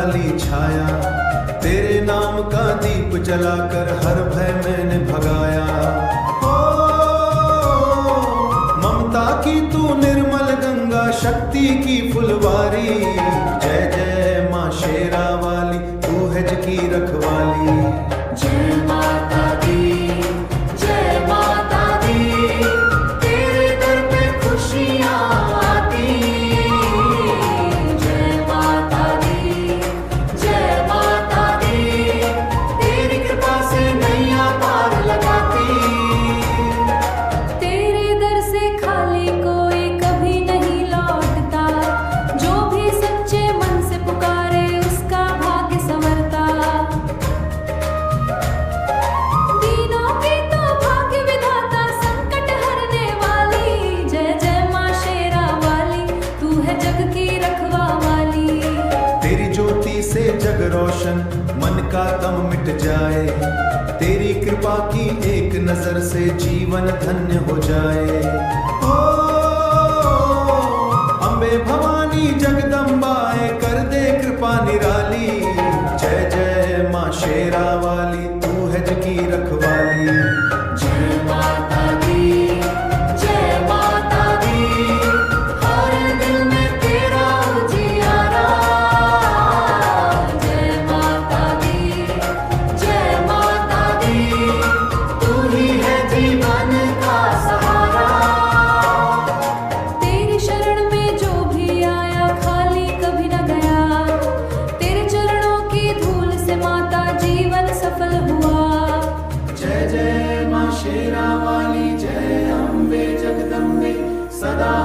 वाली छाया, तेरे नाम का दीप जलाकर हर भय मैंने भगाया। ओ ममता की तू निर्मल गंगा, शक्ति की फुलवारी, जय जय माँ शेरा वाली, तू है जग की रखवाली। जय माता दी, जय माता दी, तेरे दर पे खुशियाँ आती। जय माता दी, जय माता दी, तेरी कृपा से नैया पार लगाती। तेरे दर से खाली कोई कभी नहीं लौटता, जो भी सच्चे मन से पुकारे उसका भाग्य संवरता। दीनों की तो भाग्य विधाता, संकट हरने वाली, जय जय माँ शेरा वाली, तू है जग की रखवा वाली। तेरी ज्योति से जग रोशन, मन का दम मिट जाए, तेरी कृपा की एक नजर से जीवन धन्य हो जाए। ओ अम्बे भवानी जगदम्बाए, कर दे कृपा निराली, जय जय माँ शेरा वाली, तू है जग की रखवाली। जय माता दी, जय माता दी, हर दिल में तेरा उजियारा। जय माता दी, जय माता दी, तू ही है जीवन का सहारा। तेरी शरण में जो भी आया खाली कभी न गया, तेरे चरणों की धूल से माता जीवन सफल हुआ। जय जय माँ शेरा वाली, जय अम्बे जगदम्बे, सदा